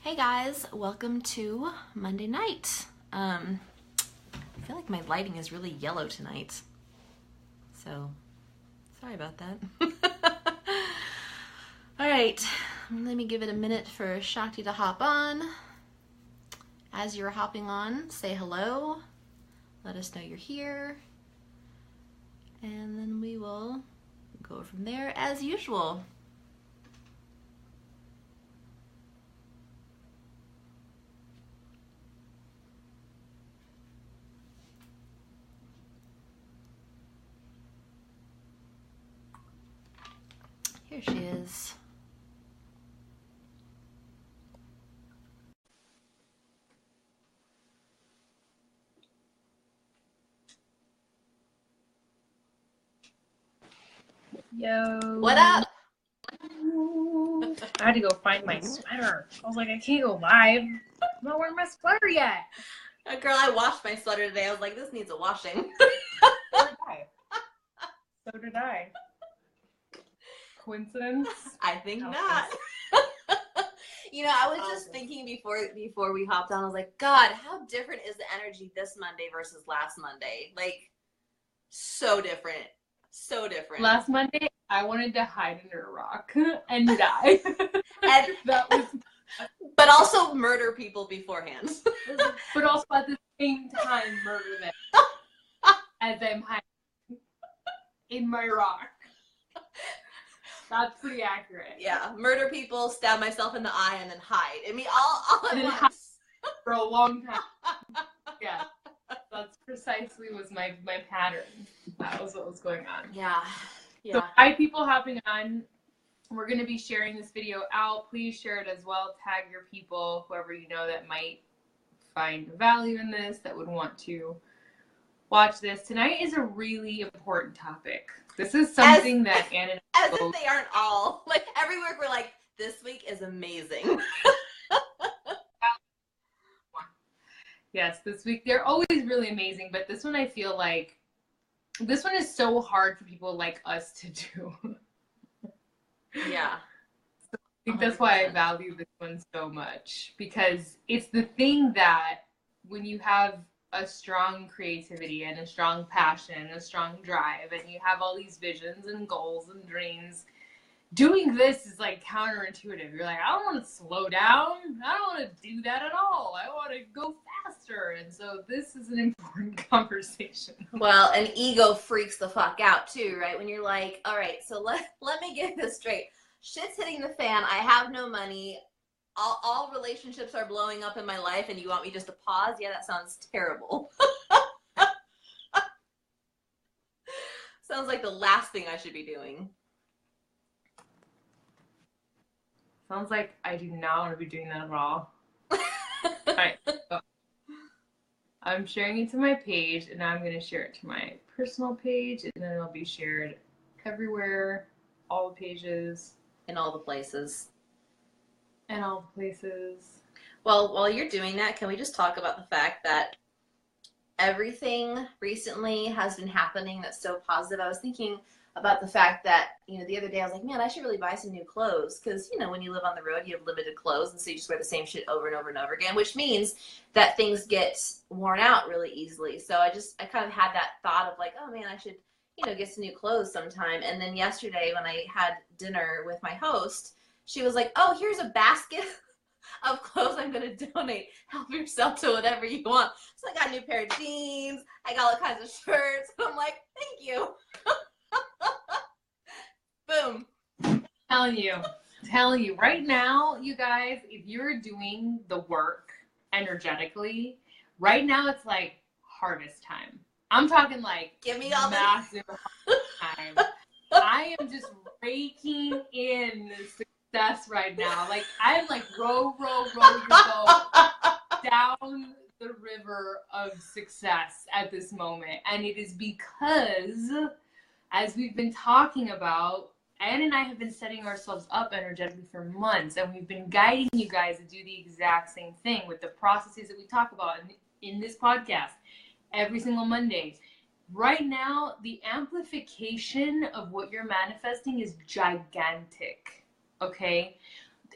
Hey guys, welcome to Monday night. I feel like my lighting is really yellow tonight, so sorry about that. All right, let me give it a minute for Shakti to hop on. As you're hopping on, say hello. Let us know you're here, and then we will go from there as usual. Here she is. Yo. What up? I had to go find my sweater. I was like, I can't go live. I'm not wearing my sweater yet. Girl, I washed my sweater today. I was like, this needs a washing. So did I. Coincidence? I think not. You know, I was just thinking before we hopped on, I was like, God, how different is the energy this Monday versus last Monday? Like, so different. So different. Last Monday, I wanted to hide under a rock and die. And that was, but also murder people beforehand. but also at the same time murder them as I'm hiding in my rock. That's pretty accurate. Yeah, murder people, stab myself in the eye, and then hide. I mean, all at once. For a long time. Yeah. That's precisely was my pattern. That was what was going on. Yeah. So hi people hopping on. We're going to be sharing this video out. Please share it as well. Tag your people, whoever you know that might find value in this, that would want to watch this. Tonight is a really important topic. This is something that Anna and I as if they aren't all. Like every week we're like, this week is amazing. Yes, this week they're always really amazing, but this one I feel like this one is so hard for people like us to do. Yeah. So I think that's why I value this one so much, because it's the thing that when you have a strong creativity and a strong passion and a strong drive and you have all these visions and goals and dreams, doing this is like counterintuitive. You're like, I don't want to slow down. I don't want to do that at all. I want to go faster. And so this is an important conversation. Well, and ego freaks the fuck out too, right? When you're like, all right, so let me get this straight. Shit's hitting the fan. I have no money. All relationships are blowing up in my life, and you want me just to pause? Yeah, that sounds terrible. Sounds like the last thing I should be doing. Sounds like I do not want to be doing that at all. All right. So I'm sharing it to my page, and now I'm going to share it to my personal page, and then it'll be shared everywhere, all the pages. In all the places. And all the places. Well, while you're doing that, can we just talk about the fact that everything recently has been happening that's so positive? I was thinking about the fact that, you know, the other day I was like, man, I should really buy some new clothes, because, you know, when you live on the road, you have limited clothes, and so you just wear the same shit over and over and over again, which means that things get worn out really easily. So I kind of had that thought of like, oh man, I should, you know, get some new clothes sometime. And then yesterday when I had dinner with my host, she was like, oh, here's a basket of clothes I'm going to donate. Help yourself to whatever you want. So I got a new pair of jeans. I got all kinds of shirts. I'm like, thank you. Boom. Telling you right now, you guys, if you're doing the work energetically, right now it's like harvest time. I'm talking like give me all massive harvest time. I am just raking in success right now. Like I'm like row your boat down the river of success at this moment. And it is because, as we've been talking about, Anne and I have been setting ourselves up energetically for months, and we've been guiding you guys to do the exact same thing with the processes that we talk about in this podcast every single Monday. Right now, the amplification of what you're manifesting is gigantic, okay?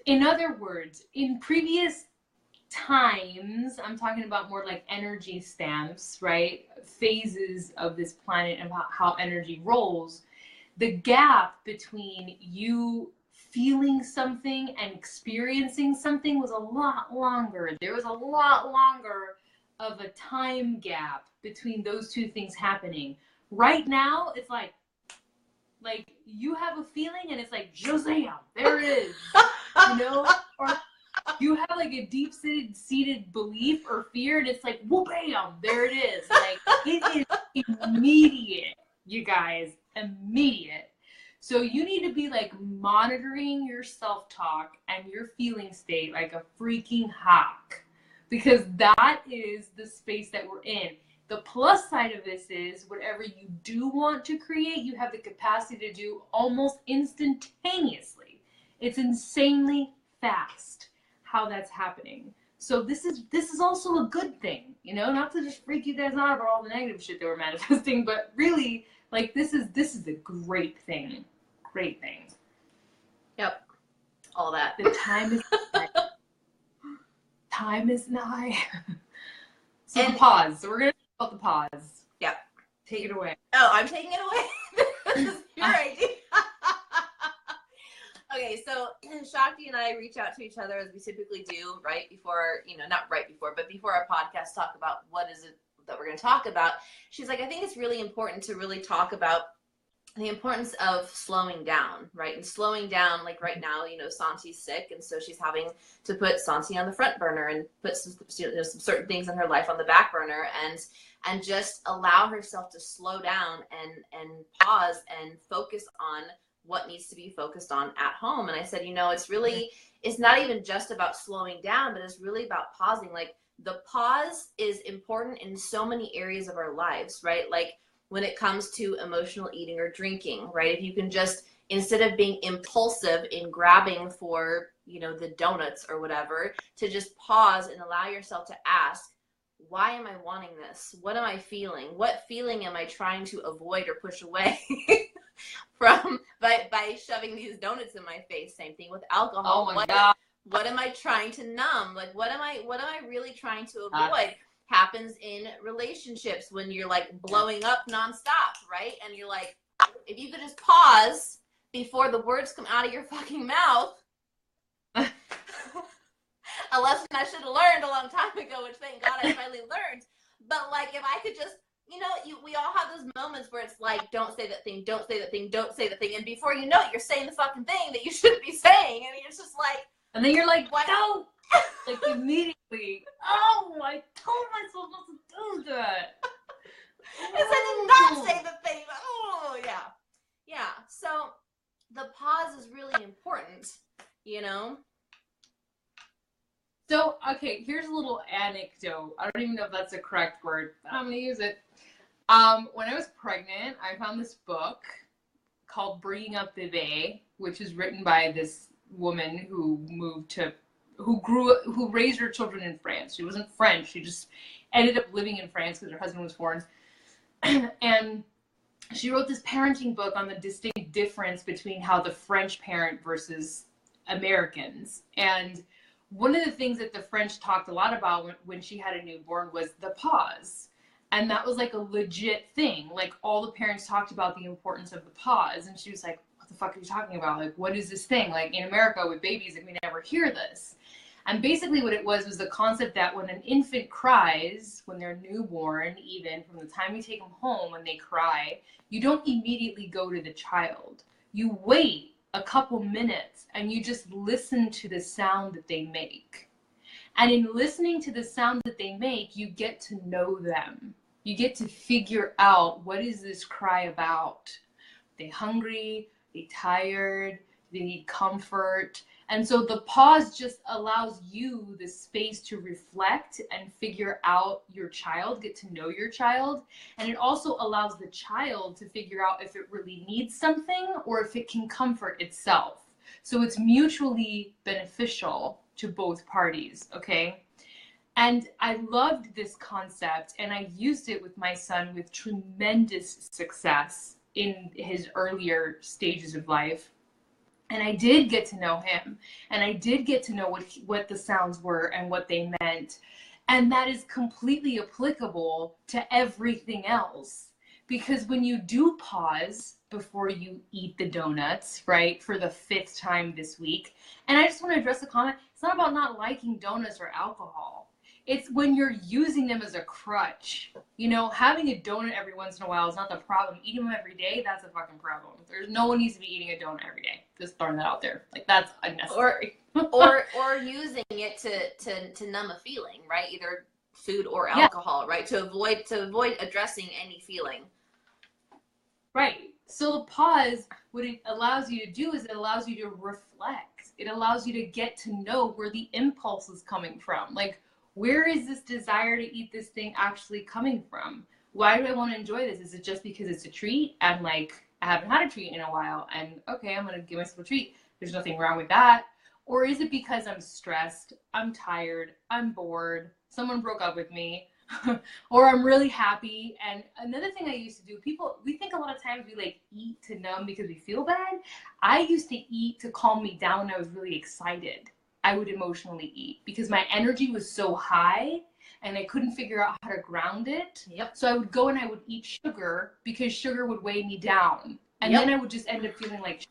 In other words, in previous times, I'm talking about more like energy stamps, right? Phases of this planet and how energy rolls. The gap between you feeling something and experiencing something was a lot longer. There was a lot longer of a time gap between those two things happening. Right now, it's like you have a feeling and it's like, Shazam, there it is. You know? Or you have like a deep-seated belief or fear and it's like, whoa, bam, there it is. Like, it is immediate, you guys, immediate. So you need to be like monitoring your self-talk and your feeling state like a freaking hawk, because that is the space that we're in. The plus side of this is whatever you do want to create, you have the capacity to do almost instantaneously. It's insanely fast how that's happening. So this is also a good thing, you know, not to just freak you guys out about all the negative shit that we're manifesting, but really, like, this is a great thing. Great thing. Yep. All that. The time is nigh. Time is nigh. So and the pause. So we're going to talk about the pause. Yep. Take it away. Oh, I'm taking it away? This is your idea. Okay, so Shakti and I reach out to each other as we typically do right before, not right before, but before our podcast, talk about what is it that we're going to talk about. She's like, I think it's really important to really talk about the importance of slowing down, right? And slowing down, like right now, Santi's sick, and so she's having to put Santi on the front burner and put some certain things in her life on the back burner, and just allow herself to slow down and pause and focus on what needs to be focused on at home. And I said, it's not even just about slowing down, but it's really about pausing. Like, the pause is important in so many areas of our lives, right? Like, when it comes to emotional eating or drinking, right? If you can just, instead of being impulsive in grabbing for, the donuts or whatever, to just pause and allow yourself to ask, why am I wanting this? What am I feeling? What feeling am I trying to avoid or push away from by shoving these donuts in my face? Same thing with alcohol. Oh my God. What am I trying to numb? Like, what am I really trying to avoid? Happens in relationships when you're like blowing up nonstop, right? And you're like, if you could just pause before the words come out of your fucking mouth. A lesson I should have learned a long time ago, which thank God I finally learned. But like, if I could just, we all have those moments where it's like, don't say that thing, don't say that thing, don't say that thing. And before you know it, you're saying the fucking thing that you shouldn't be saying. And it's just like, and then you're like, what? No! Like, immediately, oh, I told myself not to do that. Because I did not say the thing. Oh, yeah. Yeah. So the pause is really important, So, okay, here's a little anecdote. I don't even know if that's a correct word, but I'm going to use it. When I was pregnant, I found this book called Bringing Up Bébé, which is written by this woman who raised her children in France. She wasn't French. She just ended up living in France because her husband was foreign. And she wrote this parenting book on the distinct difference between how the French parent versus Americans. And one of the things that the French talked a lot about when she had a newborn was the pause. And that was like a legit thing. Like, all the parents talked about the importance of the pause. And she was like, what the fuck are you talking about? Like, what is this thing? Like, in America with babies, like, we never hear this. And basically what it was the concept that when an infant cries, when they're newborn, even from the time you take them home, when they cry, you don't immediately go to the child. You wait a couple minutes and you just listen to the sound that they make. And in listening to the sound that they make, you get to know them. You get to figure out, what is this cry about? Are they hungry? Are they tired? Do they need comfort? And so the pause just allows you the space to reflect and figure out your child, get to know your child. And it also allows the child to figure out if it really needs something or if it can comfort itself. So it's mutually beneficial to both parties, okay? And I loved this concept, and I used it with my son with tremendous success in his earlier stages of life. And I did get to know him, and I did get to know what the sounds were and what they meant. And that is completely applicable to everything else. Because when you do pause before you eat the donuts, right, for the 5th time this week, and I just want to address a comment, it's not about not liking donuts or alcohol. It's when you're using them as a crutch. You know, having a donut every once in a while is not the problem. Eating them every day, that's a fucking problem. There's no one needs to be eating a donut every day. Just throwing that out there. Like, that's unnecessary. Or using it to numb a feeling, right? Either food or alcohol, right? To avoid addressing any feeling. Right. So the pause, what it allows you to do is it allows you to reflect. It allows you to get to know where the impulse is coming from. Like, where is this desire to eat this thing actually coming from? Why do I want to enjoy this? Is it just because it's a treat and like I haven't had a treat in a while and okay, I'm going to give myself a treat. There's nothing wrong with that. Or is it because I'm stressed, I'm tired, I'm bored, someone broke up with me, or I'm really happy? And another thing I used to do, we think a lot of times we like eat to numb because we feel bad. I used to eat to calm me down when I was really excited. I would emotionally eat because my energy was so high and I couldn't figure out how to ground it. Yep. So I would go and I would eat sugar because sugar would weigh me down. And then I would just end up feeling like,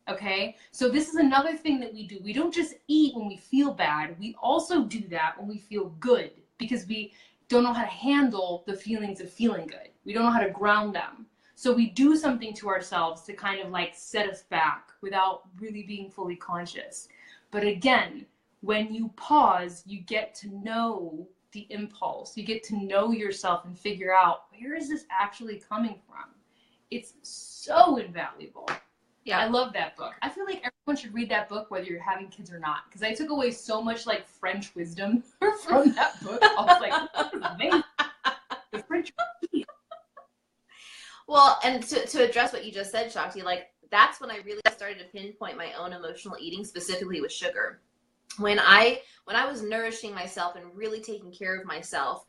okay? So this is another thing that we do. We don't just eat when we feel bad. We also do that when we feel good because we don't know how to handle the feelings of feeling good. We don't know how to ground them. So we do something to ourselves to kind of like set us back without really being fully conscious. But again, when you pause, you get to know the impulse. You get to know yourself and figure out, where is this actually coming from? It's so invaluable. Yeah, I love that book. I feel like everyone should read that book, whether you're having kids or not, because I took away so much like French wisdom from that book. I was like, this is amazing. The French. Well, and to address what you just said, Shakti, like that's when I really started to pinpoint my own emotional eating, specifically with sugar. When I was nourishing myself and really taking care of myself,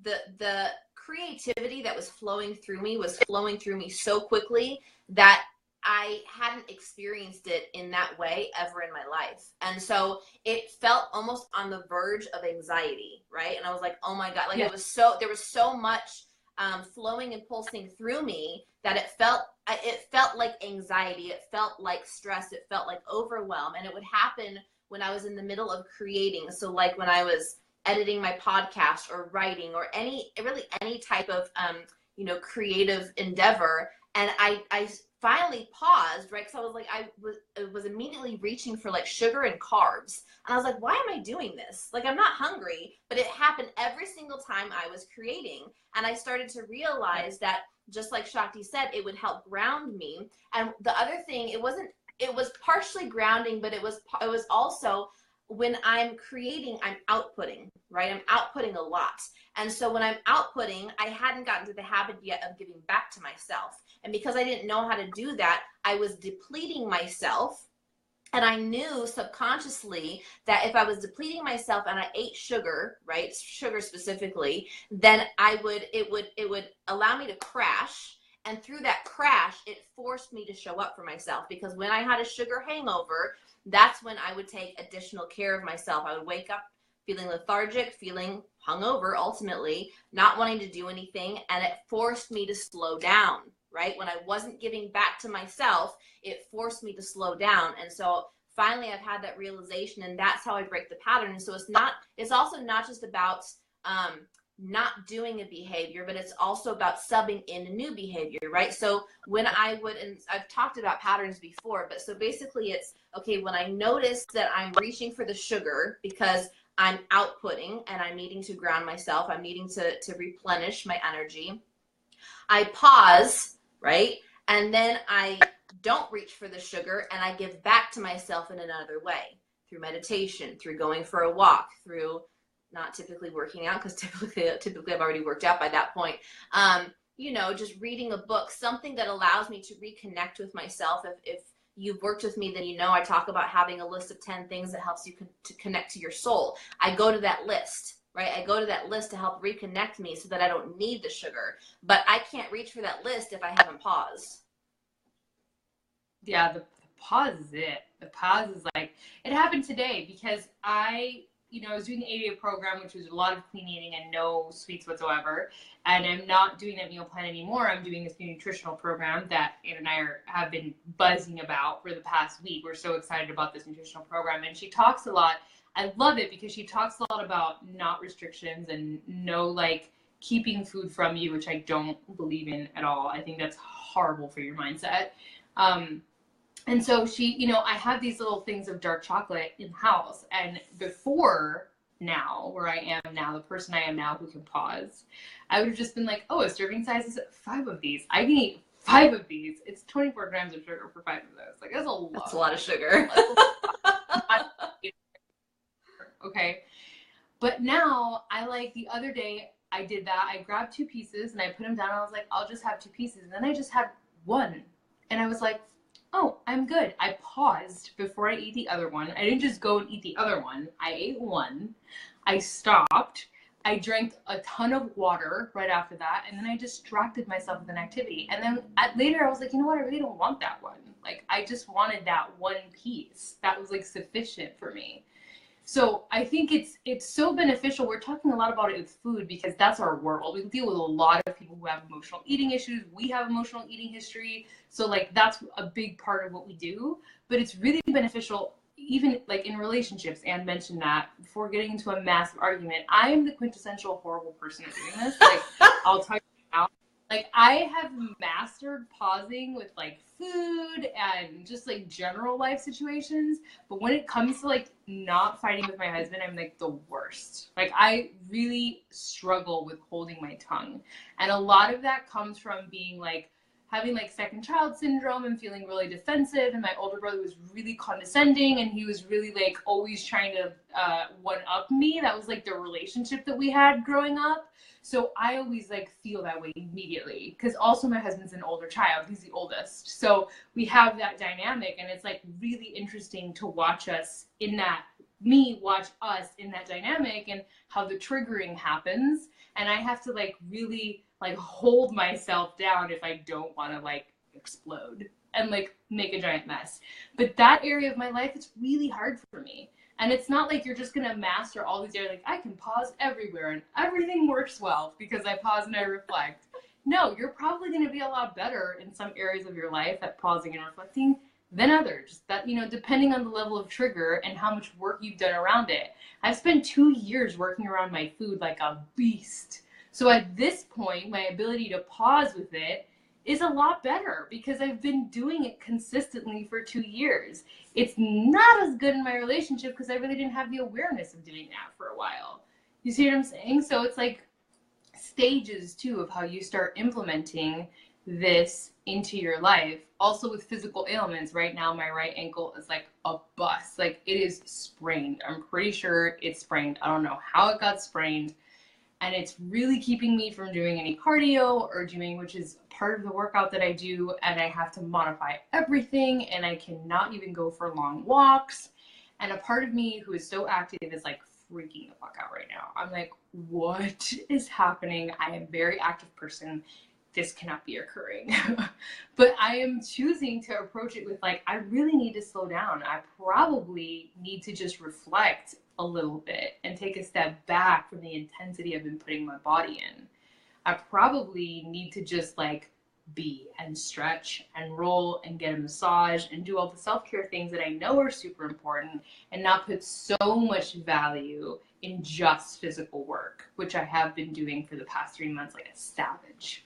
the creativity that was flowing through me so quickly that I hadn't experienced it in that way ever in my life. And so it felt almost on the verge of anxiety, right? And I was like, oh my God, like there was so much flowing and pulsing through me that it felt like anxiety. It felt like stress. It felt like overwhelm. And it would happen when I was in the middle of creating. So like when I was editing my podcast or writing or any type of, creative endeavor. And I finally paused, right? Because I was like, I was immediately reaching for like sugar and carbs. And I was like, why am I doing this? Like, I'm not hungry, but it happened every single time I was creating. And I started to realize that, just like Shakti said, it would help ground me. And the other thing, it was partially grounding, but it was also when I'm creating, I'm outputting, right? I'm outputting a lot. And so when I'm outputting, I hadn't gotten to the habit yet of giving back to myself. And because I didn't know how to do that, I was depleting myself. And I knew subconsciously that if I was depleting myself and I ate sugar, right, sugar specifically, then it would allow me to crash. And through that crash, it forced me to show up for myself, because when I had a sugar hangover, that's when I would take additional care of myself. I would wake up feeling lethargic, feeling hungover, ultimately, not wanting to do anything. And it forced me to slow down, right? When I wasn't giving back to myself, it forced me to slow down. And so finally I've had that realization, and that's how I break the pattern. And so it's also not just about, not doing a behavior, but it's also about subbing in a new behavior, right? So when I would, and I've talked about patterns before, but so basically it's, okay, when I notice that I'm reaching for the sugar because I'm outputting and I'm needing to ground myself, I'm needing to replenish my energy, I pause, right? And then I don't reach for the sugar and I give back to myself in another way, through meditation, through going for a walk, through not typically working out, because typically I've already worked out by that point. Just reading a book, something that allows me to reconnect with myself. If you've worked with me, then you know I talk about having a list of 10 things that helps you to connect to your soul. I go to that list, right? I go to that list to help reconnect me so that I don't need the sugar. But I can't reach for that list if I haven't paused. Yeah, the pause is it. The pause is like, it happened today because I was doing the 8-day program, which was a lot of clean eating and no sweets whatsoever. And I'm not doing that meal plan anymore. I'm doing this new nutritional program that Anna and I have been buzzing about for the past week. We're so excited about this nutritional program. And she talks a lot. I love it because she talks a lot about not restrictions and no like keeping food from you, which I don't believe in at all. I think that's horrible for your mindset. And so I have these little things of dark chocolate in the house. And before now, where I am now, the person I am now who can pause, I would have just been like, oh, a serving size is 5 of these. I can eat 5 of these. It's 24 grams of sugar for 5 of those. Like, that's a lot. That's a lot of sugar. Okay. But now, the other day, I did that. I grabbed 2 pieces and I put them down. And I was like, I'll just have 2 pieces. And then I just had 1. And I was like, oh, I'm good. I paused before I ate the other one. I didn't just go and eat the other one. I ate 1. I stopped. I drank a ton of water right after that. And then I distracted myself with an activity. And then later I was like, you know what? I really don't want that one. Like, I just wanted that 1 piece. That was like sufficient for me. So I think it's so beneficial. We're talking a lot about it with food because that's our world. We deal with a lot of people who have emotional eating issues. We have emotional eating history. So like that's a big part of what we do. But it's really beneficial even like in relationships. Anne mentioned that before getting into a massive argument. I am the quintessential horrible person at doing this. Like I'll tell you now. Like I have mastered pausing with like food and just like general life situations. But when it comes to like not fighting with my husband, I'm like the worst. Like I really struggle with holding my tongue. And a lot of that comes from being like having like second child syndrome and feeling really defensive. And my older brother was really condescending and he was really like always trying to one up me. That was like the relationship that we had growing up. So I always like feel that way immediately because also my husband's an older child. He's the oldest. So we have that dynamic and it's like really interesting to watch us in that, watch us in that dynamic and how the triggering happens. And I have to like really like hold myself down if I don't want to like explode and like make a giant mess. But that area of my life, it's really hard for me. And it's not like you're just going to master all these areas. Like, I can pause everywhere and everything works well because I pause and I reflect. No, you're probably going to be a lot better in some areas of your life at pausing and reflecting than others. That, depending on the level of trigger and how much work you've done around it. I've spent 2 years working around my food like a beast. So at this point, my ability to pause with it is a lot better because I've been doing it consistently for 2 years. It's not as good in my relationship because I really didn't have the awareness of doing that for a while. You see what I'm saying? So it's like stages too of how you start implementing this into your life. Also with physical ailments, right now my right ankle is like a bust. Like it is sprained. I'm pretty sure it's sprained. I don't know how it got sprained. And it's really keeping me from doing any cardio or doing, which is part of the workout that I do. And I have to modify everything and I cannot even go for long walks. And a part of me who is so active is like freaking the fuck out right now. I'm like, what is happening? I am a very active person. This cannot be occurring. But I am choosing to approach it with like, I really need to slow down. I probably need to just reflect a little bit and take a step back from the intensity I've been putting my body in. I probably need to just like be and stretch and roll and get a massage and do all the self-care things that I know are super important and not put so much value in just physical work, which I have been doing for the past 3 months like a savage.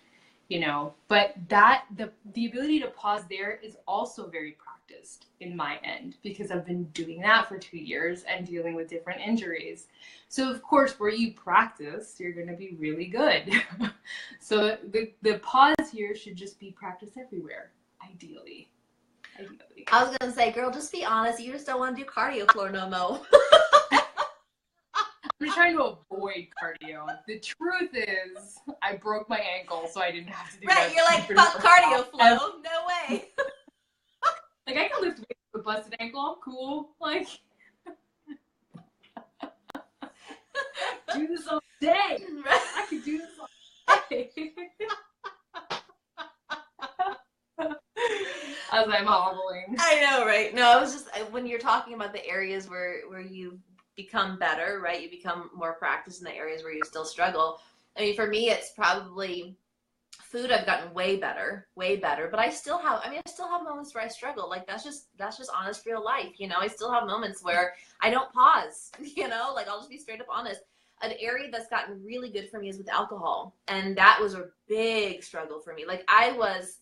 But the ability to pause there is also very practiced in my end because I've been doing that for 2 years and dealing with different injuries. So of course, where you practice, you're going to be really good. So the pause here should just be practice everywhere, ideally. I was going to say, girl, just be honest. You just don't want to do cardio floor no more. I'm trying to avoid cardio. The truth is, I broke my ankle, so I didn't have to do that. Right, you're like, fuck cardio flow. No way. Like, I can lift weights with a busted ankle. I'm cool. Like, do this all day. I could do this all day. as I'm hobbling. I know, right? No, I was just, when you're talking about the areas where you become better, right? You become more practiced in the areas where you still struggle. I mean, for me, it's probably food. I've gotten way better, but I still have, I mean, I still have moments where I struggle. Like that's just honest, real life. You know, I still have moments where I don't pause, you know, like I'll just be straight up honest. An area that's gotten really good for me is with alcohol. And that was a big struggle for me. Like I was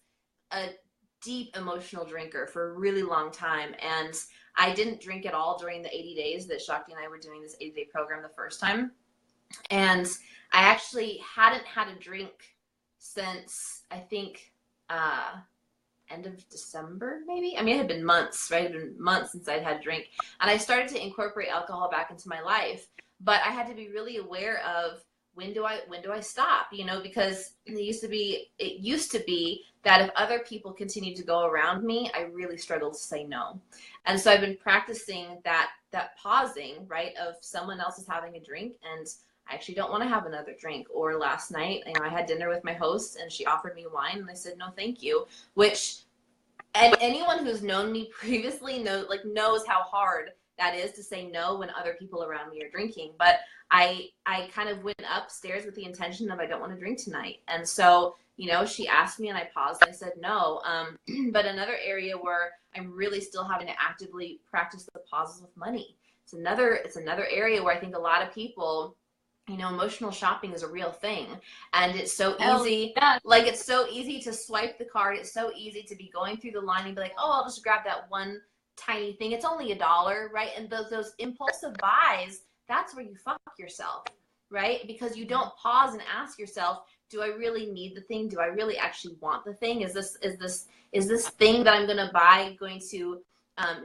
a deep emotional drinker for a really long time. And I didn't drink at all during the 80 days that Shakti and I were doing this 80-day program the first time. And I actually hadn't had a drink since I think end of December, maybe. I mean, it had been months, right? It had been months since I'd had a drink. And I started to incorporate alcohol back into my life. But I had to be really aware of when do I stop, you know, because it used to be that if other people continued to go around me, I really struggled to say no. And so I've been practicing that pausing, right, of someone else is having a drink and I actually don't want to have another drink. Or last night, you know, I had dinner with my host and she offered me wine and I said, no, thank you. Which, and anyone who's known me previously knows how hard that is to say no when other people around me are drinking. But I kind of went upstairs with the intention of I don't want to drink tonight. And so, you know, she asked me and I paused and I said no. But another area where I'm really still having to actively practice the pauses with money. It's another area where I think a lot of people, you know, emotional shopping is a real thing. And it's so easy. Yeah. Like, it's so easy to swipe the card. It's so easy to be going through the line and be like, oh, I'll just grab that one tiny thing. It's only $1, right? And those impulsive buys, that's where you fuck yourself, right? Because you don't pause and ask yourself, do I really need the thing? Do I really actually want the thing? Is this thing that I'm going to buy going to,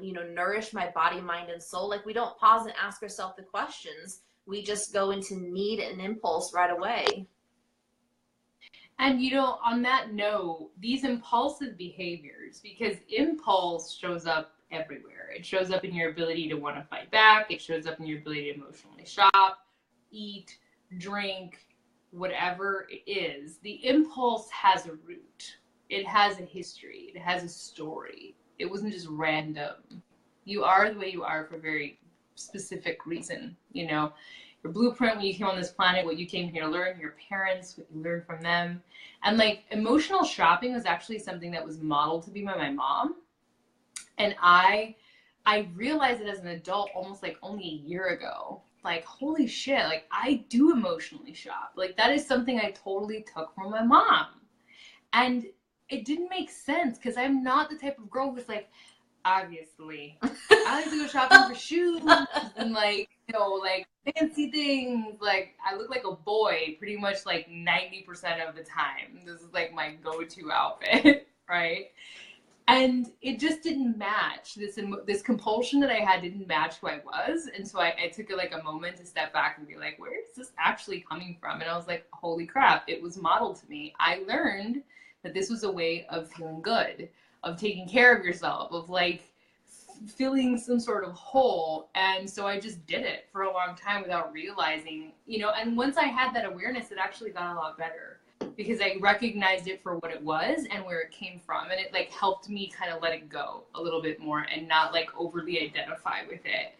you know, nourish my body, mind, and soul? Like, we don't pause and ask ourselves the questions. We just go into need and impulse right away. And, you know, on that note, these impulsive behaviors, because impulse shows up everywhere. It shows up in your ability to want to fight back. It shows up in your ability to emotionally shop, eat, drink, whatever it is. The impulse has a root. It has a history. It has a story. It wasn't just random. You are the way you are for a very specific reason. You know, your blueprint when you came on this planet, what you came here to learn, your parents, what you learned from them. And like, emotional shopping was actually something that was modeled to me by my mom. And I realized it as an adult almost like only a year ago. Like, holy shit, like I do emotionally shop. Like, that is something I totally took from my mom. And it didn't make sense because I'm not the type of girl who's like, obviously, I like to go shopping for shoes and like, you know, like fancy things. Like, I look like a boy pretty much like 90% of the time. This is like my go-to outfit, right? And it just didn't match. This compulsion that I had didn't match who I was. And so I took like a moment to step back and be like, where is this actually coming from? And I was like, holy crap, it was modeled to me. I learned that this was a way of feeling good, of taking care of yourself, of like feeling some sort of whole. And so I just did it for a long time without realizing, you know, and once I had that awareness, it actually got a lot better. Because I recognized it for what it was and where it came from. And it like helped me kind of let it go a little bit more and not like overly identify with it.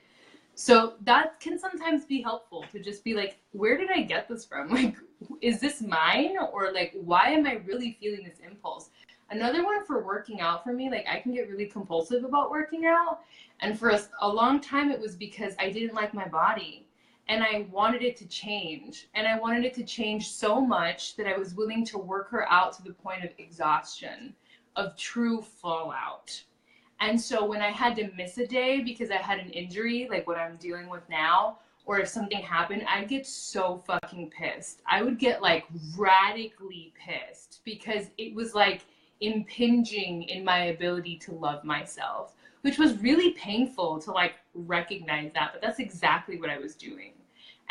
So that can sometimes be helpful to just be like, where did I get this from? Like, is this mine? Or like, why am I really feeling this impulse? Another one for working out for me, like I can get really compulsive about working out. And for a long time, it was because I didn't like my body. And I wanted it to change. And I wanted it to change so much that I was willing to work her out to the point of exhaustion, of true fallout. And so when I had to miss a day because I had an injury, like what I'm dealing with now, or if something happened, I'd get so fucking pissed. I would get like radically pissed because it was like impinging in my ability to love myself, which was really painful to like recognize that, but that's exactly what I was doing.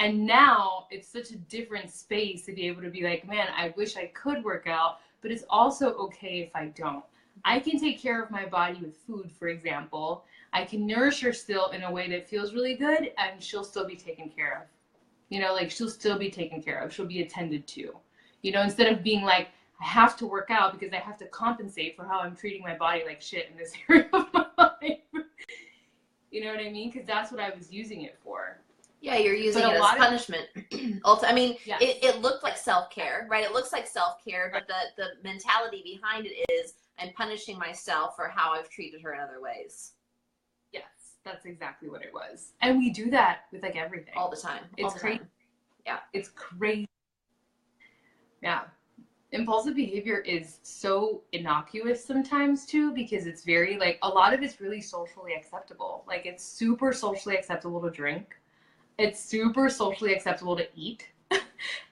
And now it's such a different space to be able to be like, man, I wish I could work out, but it's also okay if I don't. I can take care of my body with food, for example. I can nourish her still in a way that feels really good, and she'll still be taken care of. You know, like she'll still be taken care of. She'll be attended to. You know, instead of being like, I have to work out because I have to compensate for how I'm treating my body like shit in this area of my life. You know what I mean? Because that's what I was using it for. Yeah, you're using it as punishment. I mean, yes. it looked like self-care, right? It looks like self-care, but the mentality behind it is I'm punishing myself for how I've treated her in other ways. Yes, that's exactly what it was. And we do that with like everything. All the time. It's crazy. Yeah. It's crazy. Yeah. Impulsive behavior is so innocuous sometimes too, because it's very like, a lot of it's really socially acceptable. Like it's super socially acceptable to drink. It's super socially acceptable to eat.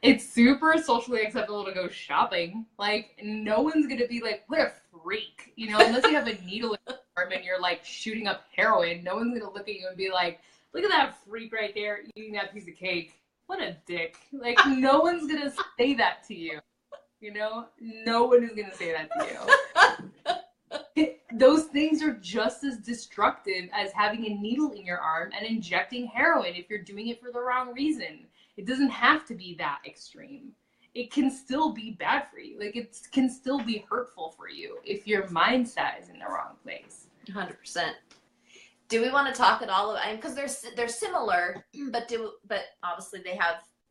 It's super socially acceptable to go shopping. Like no one's going to be like, what a freak, you know, unless you have a needle in your arm and you're like shooting up heroin. No one's going to look at you and be like, look at that freak right there eating that piece of cake. What a dick. Like no one's going to say that to you. You know, no one is going to say that to you. Those things are just as destructive as having a needle in your arm and injecting heroin if you're doing it for the wrong reason. It doesn't have to be that extreme. It can still be bad for you. Like it can still be hurtful for you if your mindset is in the wrong place. 100%. Do we want to talk at all about, because they're similar, but obviously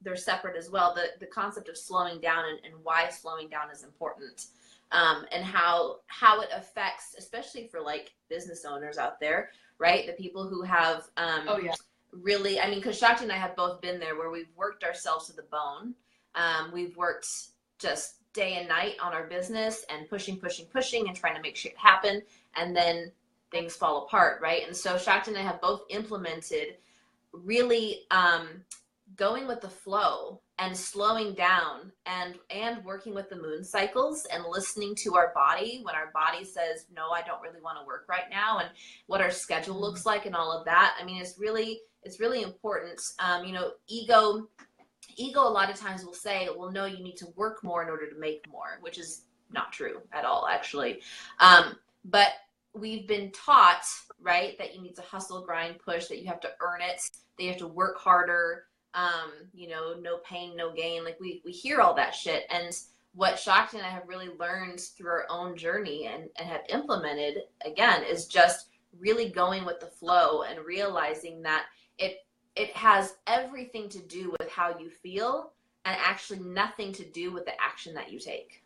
they're separate as well. The concept of slowing down and why slowing down is important, and how it affects, especially for like business owners out there, right? The people who have really, I mean, because Shakti and I have both been there where we've worked ourselves to the bone. We've worked just day and night on our business and pushing and trying to make shit happen, and then things fall apart, right? And so Shakti and I have both implemented really going with the flow and slowing down and working with the moon cycles and listening to our body when our body says, no, I don't really want to work right now, and what our schedule looks like and all of that. I mean, it's really important. You know, ego a lot of times will say, well, no, you need to work more in order to make more, which is not true at all, actually. But we've been taught, right, that you need to hustle, grind, push, that you have to earn it, that you have to work harder, you know, no pain, no gain. Like we hear all that shit. And what Shakti and I have really learned through our own journey and have implemented, again, is just really going with the flow and realizing that it has everything to do with how you feel and actually nothing to do with the action that you take.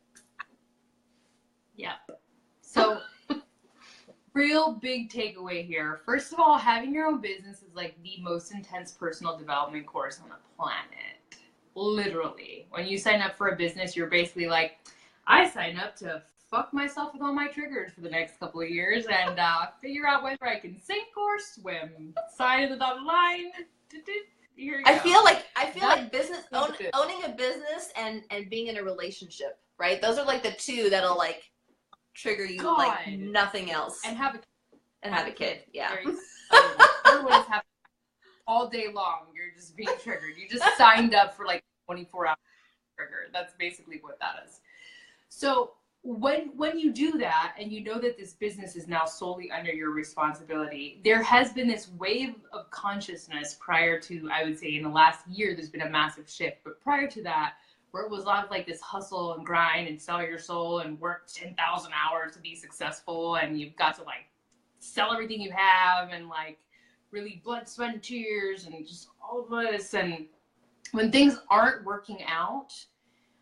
Yeah. So real big takeaway here. First of all, having your own business is like the most intense personal development course on the planet. Literally. When you sign up for a business, you're basically like, I sign up to fuck myself with all my triggers for the next couple of years and figure out whether I can sink or swim. Sign in the dotted line. Here you go. I feel like business owning a business and being in a relationship, right? Those are like the two that'll like trigger you like nothing else. And have a kid. Yeah. Everyone's having all day long. You're just being triggered. You just signed up for like 24 hours trigger. That's basically what that is. So when you do that and you know that this business is now solely under your responsibility, there has been this wave of consciousness prior to, I would say in the last year, there's been a massive shift. But prior to that, where it was a lot of like this hustle and grind and sell your soul and work 10,000 hours to be successful, and you've got to like sell everything you have and like really blood, sweat, and tears and just all of this. And when things aren't working out,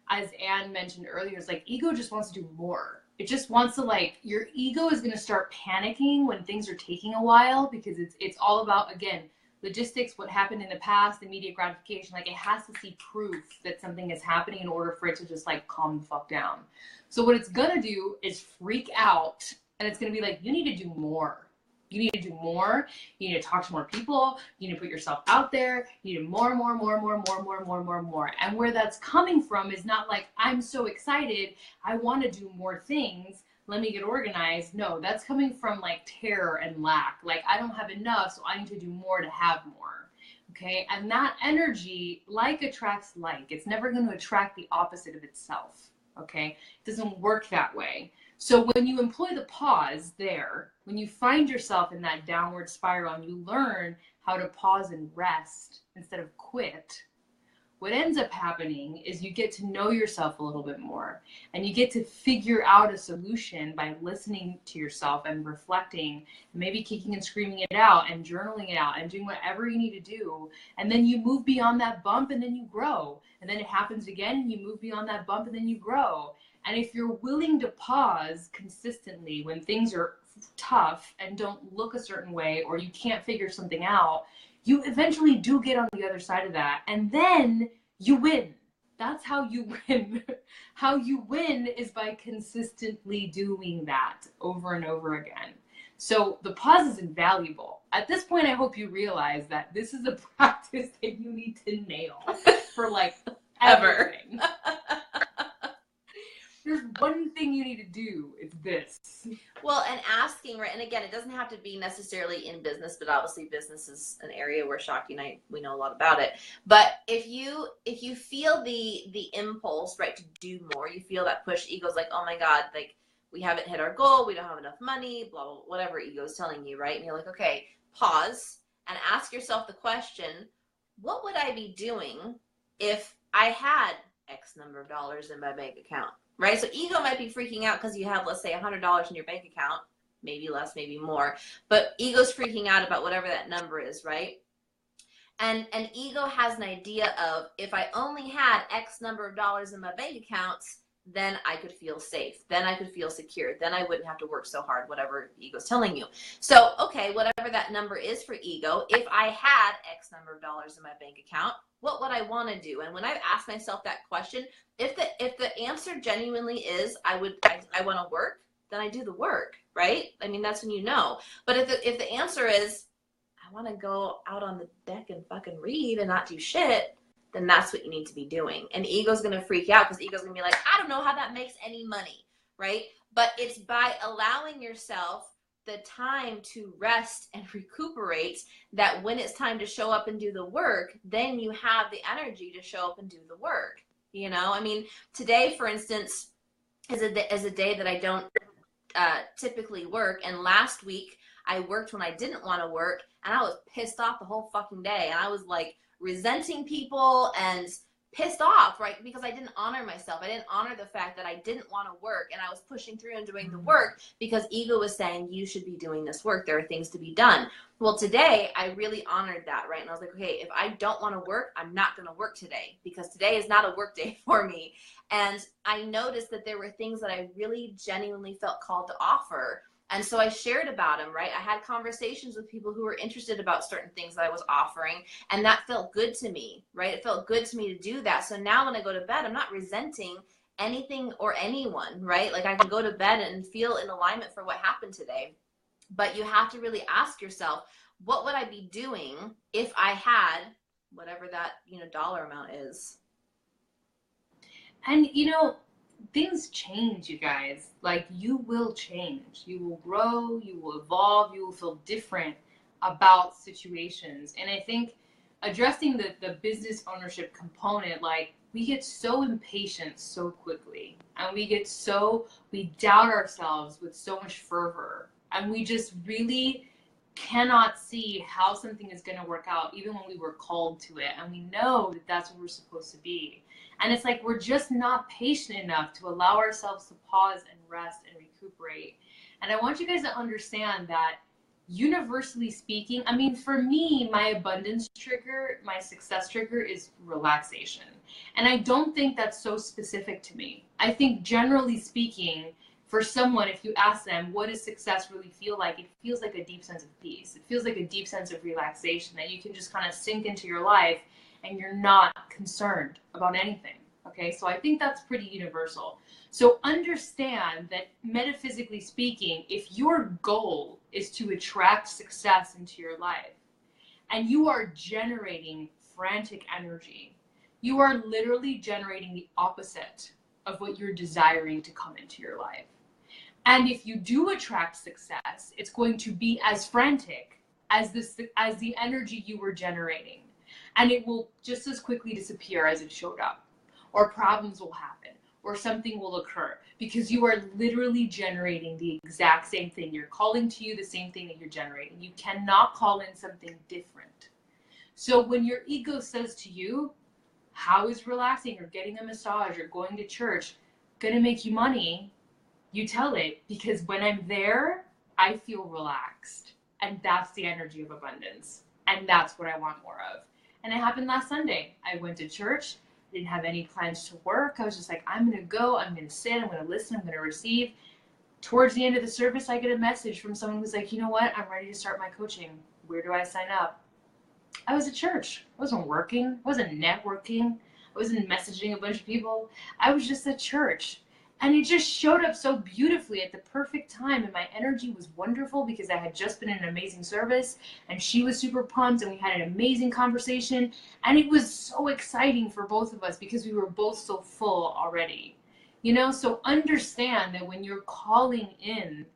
as Anne mentioned earlier, it's like ego just wants to do more. It just wants to like, your ego is going to start panicking when things are taking a while, because it's all about, again, logistics, what happened in the past, immediate gratification. Like it has to see proof that something is happening in order for it to just like calm the fuck down. So what it's going to do is freak out, and it's going to be like, you need to do more. You need to do more. You need to talk to more people. You need to put yourself out there. You need more. And where that's coming from is not like, I'm so excited, I want to do more things, let me get organized. No, that's coming from like terror and lack. Like, I don't have enough, so I need to do more to have more. Okay. And that energy, like attracts like. It's never going to attract the opposite of itself. Okay. It doesn't work that way. So when you employ the pause there, when you find yourself in that downward spiral and you learn how to pause and rest instead of quit, what ends up happening is you get to know yourself a little bit more, and you get to figure out a solution by listening to yourself and reflecting, and maybe kicking and screaming it out and journaling it out and doing whatever you need to do. And then you move beyond that bump, and then you grow. And then it happens again, and you move beyond that bump, and then you grow. And if you're willing to pause consistently when things are tough and don't look a certain way, or you can't figure something out, you eventually do get on the other side of that, and then you win. That's how you win. How you win is by consistently doing that over and over again. So the pause is invaluable. At this point, I hope you realize that this is a practice that you need to nail for like everything. There's one thing you need to do, it's this. Well, and asking, right, and again, it doesn't have to be necessarily in business, but obviously business is an area where Shakti and I, we know a lot about it. But if you feel the impulse, right, to do more, you feel that push, ego's like, oh my God, like we haven't hit our goal, we don't have enough money, blah, blah, whatever ego's telling you, right? And you're like, okay, pause and ask yourself the question, what would I be doing if I had X number of dollars in my bank account? Right? So ego might be freaking out because you have, let's say, $100 in your bank account, maybe less, maybe more, but ego's freaking out about whatever that number is, right? And ego has an idea of, if I only had X number of dollars in my bank accounts, then I could feel safe. Then I could feel secure. Then I wouldn't have to work so hard, whatever ego's telling you. So, okay, whatever that number is for ego, if I had X number of dollars in my bank account, what would I want to do? And when I've asked myself that question, if the answer genuinely is I want to work, then I do the work, right? I mean, that's when you know. But if the answer is I want to go out on the deck and fucking read and not do shit, then that's what you need to be doing. And ego's going to freak out because ego's going to be like, I don't know how that makes any money, right? But it's by allowing yourself the time to rest and recuperate that when it's time to show up and do the work, then you have the energy to show up and do the work. You know, I mean, today, for instance, is a day that I don't typically work. And last week I worked when I didn't want to work, and I was pissed off the whole fucking day. And I was like resenting people and pissed off, right? Because I didn't honor myself. I didn't honor the fact that I didn't want to work, and I was pushing through and doing the work because ego was saying, you should be doing this work. There are things to be done. Well, today I really honored that, right? And I was like, okay, if I don't want to work, I'm not going to work today because today is not a work day for me. And I noticed that there were things that I really genuinely felt called to offer. And so I shared about them, right? I had conversations with people who were interested about certain things that I was offering, and that felt good to me, right? It felt good to me to do that. So now when I go to bed, I'm not resenting anything or anyone, right? Like I can go to bed and feel in alignment for what happened today. But you have to really ask yourself, what would I be doing if I had whatever that, dollar amount is? And, things change, you guys. Like, you will change. You will grow. You will evolve. You will feel different about situations. And I think addressing the business ownership component, like, we get so impatient so quickly. And we doubt ourselves with so much fervor. And we just really cannot see how something is going to work out, even when we were called to it. And we know that that's what we're supposed to be. And it's like we're just not patient enough to allow ourselves to pause and rest and recuperate. And I want you guys to understand that, universally speaking, I mean, for me, my abundance trigger, my success trigger is relaxation. And I don't think that's so specific to me. I think generally speaking, for someone, if you ask them, what does success really feel like? It feels like a deep sense of peace. It feels like a deep sense of relaxation that you can just kind of sink into your life and you're not concerned about anything. Okay, so I think that's pretty universal. So understand that, metaphysically speaking, if your goal is to attract success into your life and you are generating frantic energy, you are literally generating the opposite of what you're desiring to come into your life. And if you do attract success, it's going to be as frantic as the energy you were generating. And it will just as quickly disappear as it showed up. Or problems will happen. Or something will occur. Because you are literally generating the exact same thing. You're calling to you the same thing that you're generating. You cannot call in something different. So when your ego says to you, how is relaxing or getting a massage or going to church gonna make you money? You tell it, because when I'm there, I feel relaxed. And that's the energy of abundance. And that's what I want more of. And it happened last Sunday. I went to church. I didn't have any plans to work. I was just like, I'm going to go. I'm going to sit. I'm going to listen. I'm going to receive. Towards the end of the service, I get a message from someone who's like, you know what? I'm ready to start my coaching. Where do I sign up? I was at church. I wasn't working. I wasn't networking. I wasn't messaging a bunch of people. I was just at church. And it just showed up so beautifully at the perfect time. And my energy was wonderful because I had just been in an amazing service. And she was super pumped. And we had an amazing conversation. And it was so exciting for both of us because we were both so full already. You know, so understand that when you're calling in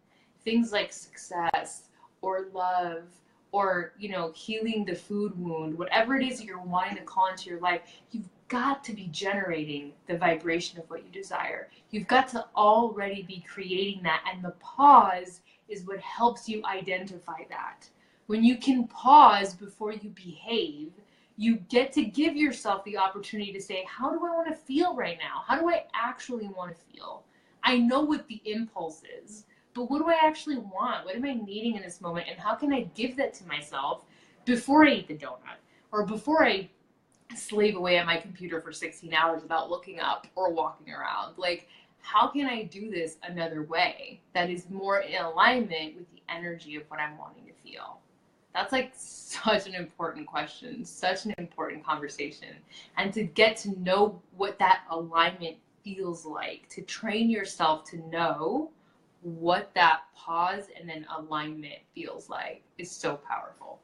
things like success or love or, you know, healing the food wound, whatever it is that you're wanting to call into your life, you've got to be generating the vibration of what you desire. You've got to already be creating that. And the pause is what helps you identify that. When you can pause before you behave, you get to give yourself the opportunity to say, how do I want to feel right now? How do I actually want to feel? I know what the impulse is, but what do I actually want? What am I needing in this moment? And how can I give that to myself before I eat the donut or before I slave away at my computer for 16 hours without looking up or walking around? Like, how can I do this another way that is more in alignment with the energy of what I'm wanting to feel? That's like such an important question, such an important conversation. And to get to know what that alignment feels like, to train yourself to know what that pause and then alignment feels like is so powerful.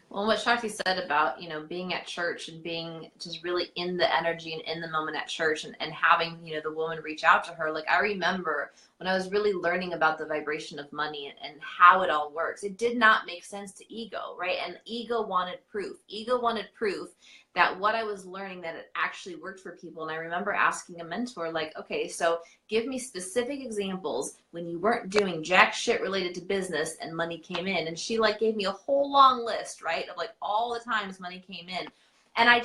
Well, what Shakti said about, you know, being at church and being just really in the energy and in the moment at church and having, you know, the woman reach out to her. Like, I remember when I was really learning about the vibration of money and how it all works, it did not make sense to ego, right? And ego wanted proof. Ego wanted proof that what I was learning, that it actually worked for people. And I remember asking a mentor, like, okay, so give me specific examples when you weren't doing jack shit related to business and money came in. And she like gave me a whole long list, right, of like all the times money came in. And I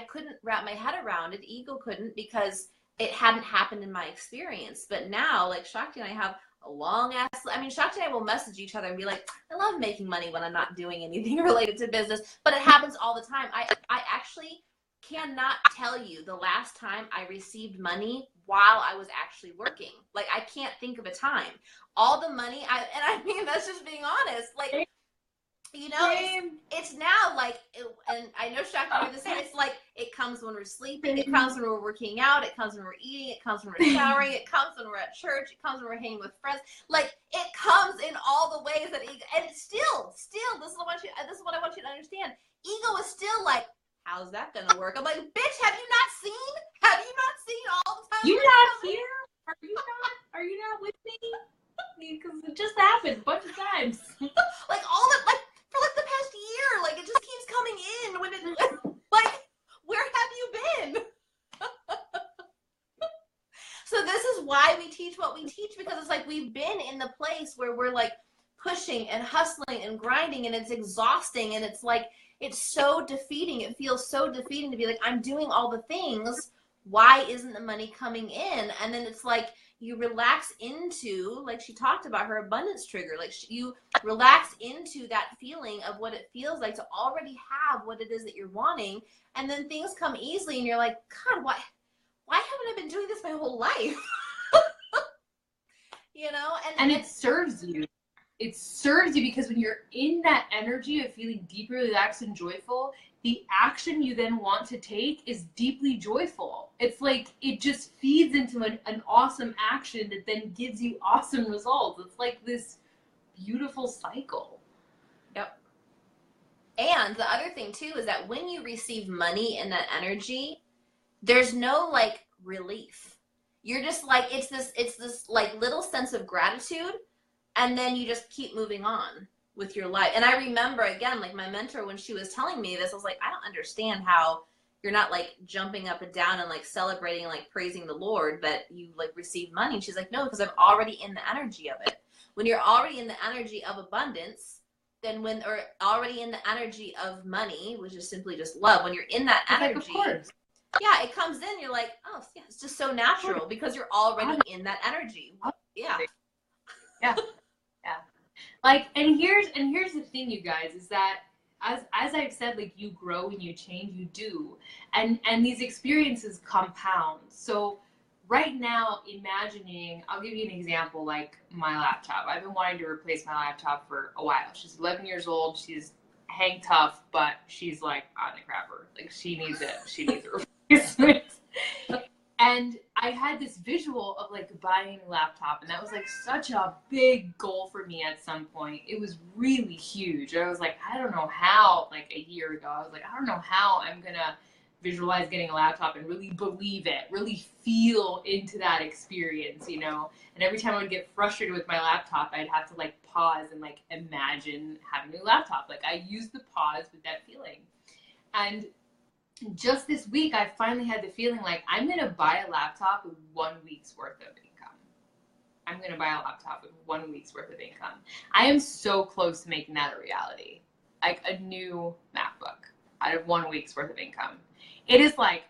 couldn't wrap my head around it. Ego couldn't, because it hadn't happened in my experience. But now, like, Shakti and I have a long ass, I mean, Shakti and I will message each other and be like, I love making money when I'm not doing anything related to business, but it happens all the time. I actually cannot tell you the last time I received money while I was actually working. Like, I can't think of a time. All the money, and I mean, that's just being honest. Like, you know, it's now like, and I know Shakti, you're the same. It's like, it comes when we're sleeping, it comes when we're working out, it comes when we're eating, it comes when we're showering, it comes when we're at church, it comes when we're hanging with friends. Like, it comes in all the ways that ego, and still, this is what I want you to understand. Ego is still like, how's that gonna work? I'm like, bitch, have you not seen? Have you not seen all the time? You're not here? Are you not with me? Because it just happened a bunch of times. Like, all the, like, for like the past year, like, it just keeps coming in when it, like, where have you been? So this is why we teach what we teach, because it's like we've been in the place where we're like pushing and hustling and grinding, and it's exhausting, and it's like, it's so defeating. It feels so defeating to be like, I'm doing all the things, why isn't the money coming in? And then it's like, you relax into, like she talked about her abundance trigger, like you relax into that feeling of what it feels like to already have what it is that you're wanting, and then things come easily and you're like, God, why haven't I been doing this my whole life? You know, and it serves you. It serves you because when you're in that energy of feeling deeply relaxed and joyful, the action you then want to take is deeply joyful. It's like it just feeds into an awesome action that then gives you awesome results. It's like this beautiful cycle. Yep. And the other thing too is that when you receive money in that energy, there's no like relief. You're just like, it's this like little sense of gratitude, and then you just keep moving on with your life. And I remember, again, like my mentor, when she was telling me this, I was like, I don't understand how you're not like jumping up and down and like celebrating and like praising the Lord that you like receive money. And she's like, no, because I'm already in the energy of it. When you're already in the energy of abundance, then or already in the energy of money, which is simply just love, when you're in that energy, like, of course. Yeah, it comes in, you're like, oh, yeah, it's just so natural because you're already in that energy. Yeah. Yeah. Yeah. Like, and here's the thing, you guys, is that as I've said, like, you grow and you change, you do. And these experiences compound. So right now, imagining, I'll give you an example, like my laptop. I've been wanting to replace my laptop for a while. She's 11 years old. She's hang tough, but she's like on the crapper. Like, she needs it. She needs a replacement. And I had this visual of like buying a laptop, and that was like such a big goal for me at some point. It was really huge. I was like, I don't know how, like a year ago, I was like, I don't know how I'm gonna visualize getting a laptop and really believe it, really feel into that experience, you know? And every time I would get frustrated with my laptop, I'd have to like pause and like imagine having a new laptop. Like, I used the pause with that feeling. And just this week, I finally had the feeling like I'm going to buy a laptop with 1 week's worth of income. I'm going to buy a laptop with 1 week's worth of income. I am so close to making that a reality. Like a new MacBook out of 1 week's worth of income. It is like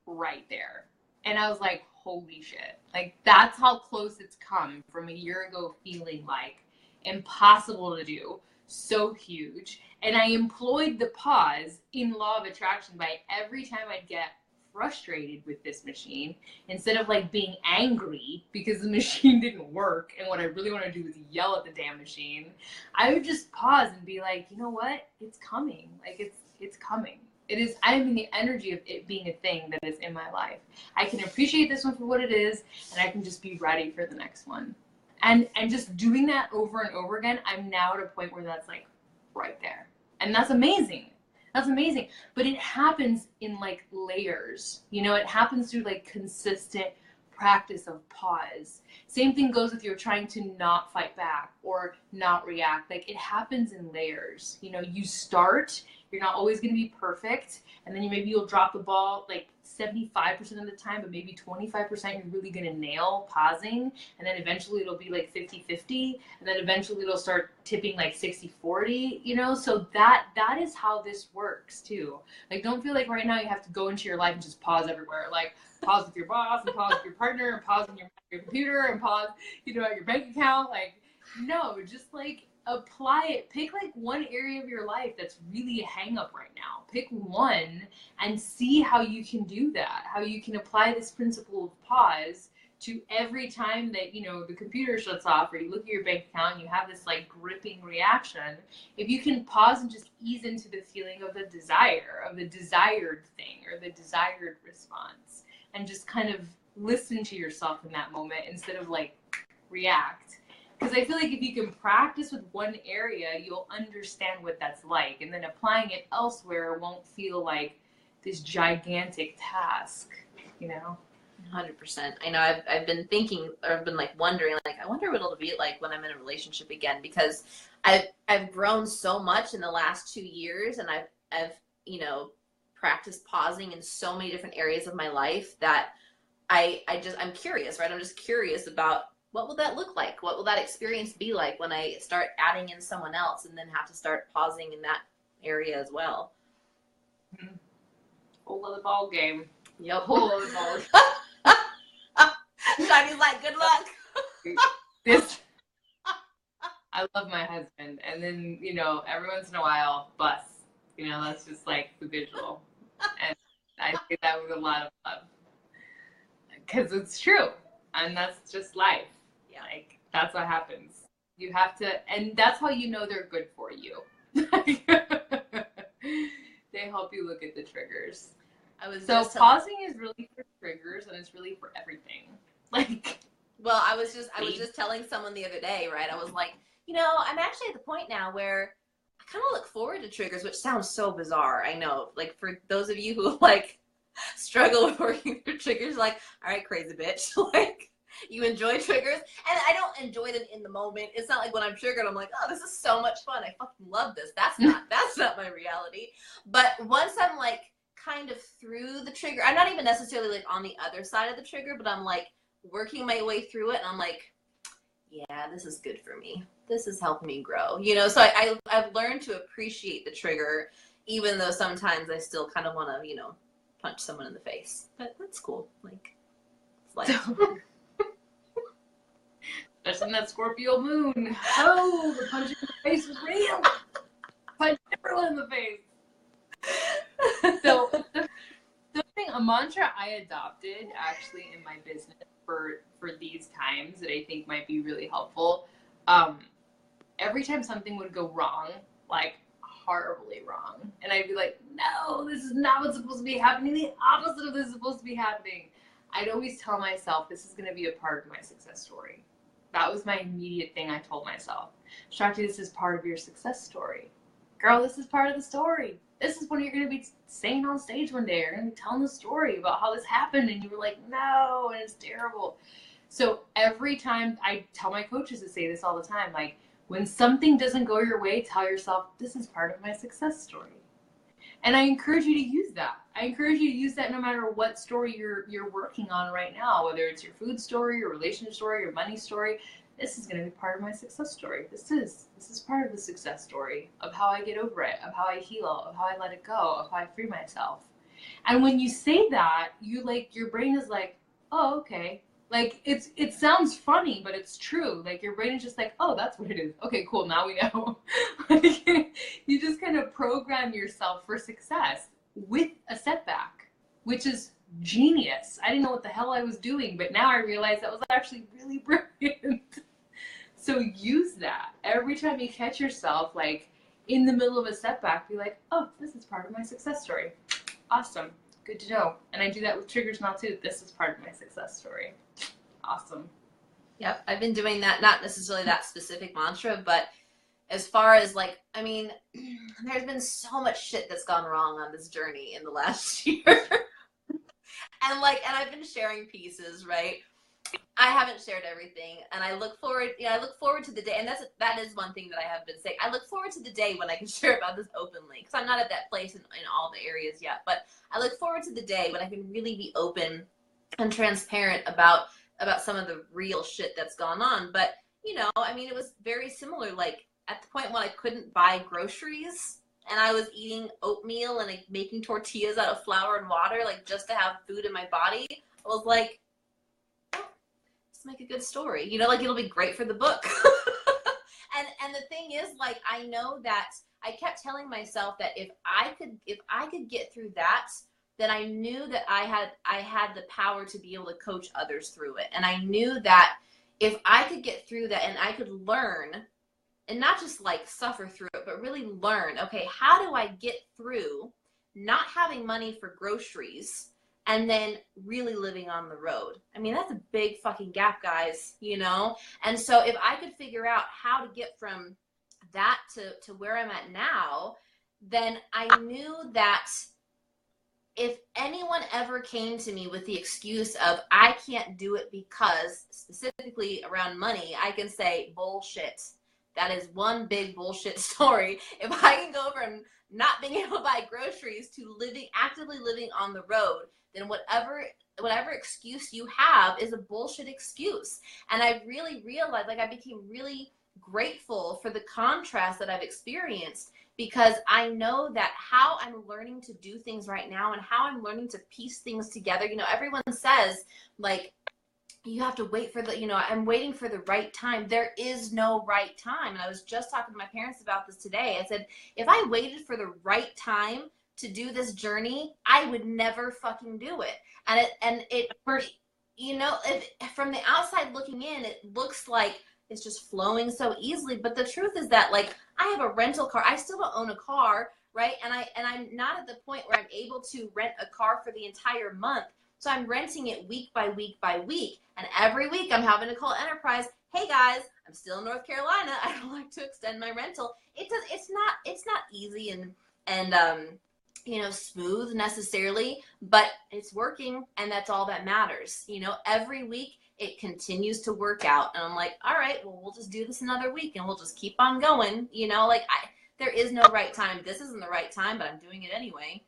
right there. And I was like, holy shit. Like, that's how close it's come from a year ago feeling like impossible to do. So huge. And I employed the pause in law of attraction by every time I'd get frustrated with this machine, instead of like being angry because the machine didn't work and what I really want to do is yell at the damn machine, I would just pause and be like, you know what? It's coming. Like, it's coming. It is, I'm in the energy of it being a thing that is in my life. I can appreciate this one for what it is, and I can just be ready for the next one. And just doing that over and over again, I'm now at a point where that's like right there. And that's amazing. That's amazing. But it happens in like layers. You know, it happens through like consistent practice of pause. Same thing goes with you're trying to not fight back or not react. Like, it happens in layers. You know, you start, you're not always going to be perfect. And then maybe you'll drop the ball like 75% of the time, but maybe 25% you're really going to nail pausing. And then eventually it'll be like 50-50. And then eventually it'll start tipping like 60-40, you know? So that is how this works too. Like, don't feel like right now you have to go into your life and just pause everywhere. Like, pause with your boss and pause with your partner and pause on your computer and pause, you know, at your bank account. Like, no, just like apply it. Pick like one area of your life that's really a hang up right now. Pick one and see how you can do that, how you can apply this principle of pause to every time that, you know, the computer shuts off or you look at your bank account and you have this like gripping reaction. If you can pause and just ease into the feeling of the desire, of the desired thing or the desired response, and just kind of listen to yourself in that moment instead of like react. Because I feel like if you can practice with one area, you'll understand what that's like. And then applying it elsewhere won't feel like this gigantic task, you know? 100%. I know I've been thinking, or I've been like wondering, like, I wonder what it'll be like when I'm in a relationship again, because I've grown so much in the last 2 years, and I've you know, practiced pausing in so many different areas of my life that I'm curious, right? I'm just curious about what will that look like? What will that experience be like when I start adding in someone else and then have to start pausing in that area as well? Whole other ball game. Yep. Whole other ball. Shawty's like, good luck. I love my husband, and then, you know, every once in a while, bus. You know, that's just like the visual, and I say that with a lot of love because it's true, and that's just life. Yeah. Like, that's what happens. You have to, and that's how you know they're good for you. They help you look at the triggers. So pausing is really for triggers, and it's really for everything. Like, well, I was just telling someone the other day, right? I was like, you know, I'm actually at the point now where I kind of look forward to triggers, which sounds so bizarre. I know, like, for those of you who like struggle with working through triggers, like, all right, crazy bitch, like, you enjoy triggers, and I don't enjoy them in the moment. It's not like when I'm triggered, I'm like, oh, this is so much fun. I fucking love this. That's not my reality. But once I'm like kind of through the trigger, I'm not even necessarily like on the other side of the trigger, but I'm like working my way through it, and I'm like, yeah, this is good for me. This is helping me grow, you know? So I've learned to appreciate the trigger, even though sometimes I still kind of want to, you know, punch someone in the face, but that's cool. Like, it's life. Just in that Scorpio moon. Oh, the punch in the face was real. Punch everyone in the face. So a mantra I adopted actually in my business for these times that I think might be really helpful. Every time something would go wrong, like horribly wrong, and I'd be like, no, this is not what's supposed to be happening. The opposite of this is supposed to be happening. I'd always tell myself this is going to be a part of my success story. That was my immediate thing I told myself. Shakti, this is part of your success story. Girl, this is part of the story. This is when you're going to be saying on stage one day. You're going to be telling the story about how this happened. And you were like, no, and it's terrible. So every time I tell my coaches to say this all the time, like when something doesn't go your way, tell yourself, this is part of my success story. And I encourage you to use that. I encourage you to use that no matter what story you're working on right now, whether it's your food story, your relationship story, your money story. This is going to be part of my success story. This is part of the success story of how I get over it, of how I heal, of how I let it go, of how I free myself. And when you say that, you like your brain is like, oh, okay. Like it sounds funny, but it's true. Like your brain is just like, oh, that's what it is. Okay, cool. Now we know. Like, you just kind of program yourself for success with a setback, which is genius. I didn't know what the hell I was doing, but now I realize that was actually really brilliant. So use that every time you catch yourself like in the middle of a setback. Be like, oh, this is part of my success story. Awesome. Good to know. And I do that with triggers now too. This is part of my success story. Awesome. Yep, I've been doing that, not necessarily that specific mantra, but as far as like, I mean, there's been so much shit that's gone wrong on this journey in the last year. And I've been sharing pieces, right? I haven't shared everything, and I look forward to the day, and that is one thing that I have been saying. I look forward to the day when I can share about this openly, because I'm not at that place in all the areas yet, but I look forward to the day when I can really be open and transparent about some of the real shit that's gone on. But, I mean, it was very similar, like, at the point when I couldn't buy groceries, and I was eating oatmeal and like making tortillas out of flour and water, like just to have food in my body. I was like, oh, let's make a good story. Like it'll be great for the book. and the thing is, like, I know that I kept telling myself that if I could get through that, then I knew that I had the power to be able to coach others through it. And I knew that if I could get through that and I could learn, and not just like suffer through it, but really learn, okay, how do I get through not having money for groceries and then really living on the road? I mean, that's a big fucking gap, guys, And so if I could figure out how to get from that to where I'm at now, then I knew that if anyone ever came to me with the excuse of I can't do it because, specifically around money, I can say bullshit. That is one big bullshit story. If I can go from not being able to buy groceries to actively living on the road, then whatever excuse you have is a bullshit excuse. And I really realized, like, I became really grateful for the contrast that I've experienced, because I know that how I'm learning to do things right now and how I'm learning to piece things together. Everyone says, like, you have to wait for I'm waiting for the right time. There is no right time. And I was just talking to my parents about this today. I said, if I waited for the right time to do this journey, I would never fucking do it. If from the outside looking in, it looks like it's just flowing so easily. But the truth is that, like, I have a rental car. I still don't own a car, right? And I'm not at the point where I'm able to rent a car for the entire month. So I'm renting it week by week by week. And every week I'm having to call Enterprise, hey guys, I'm still in North Carolina. I'd like to extend my rental. It's not easy and smooth necessarily, but it's working, and that's all that matters. Every week it continues to work out, and I'm like, all right, well, we'll just do this another week and we'll just keep on going. There is no right time. This isn't the right time, but I'm doing it anyway.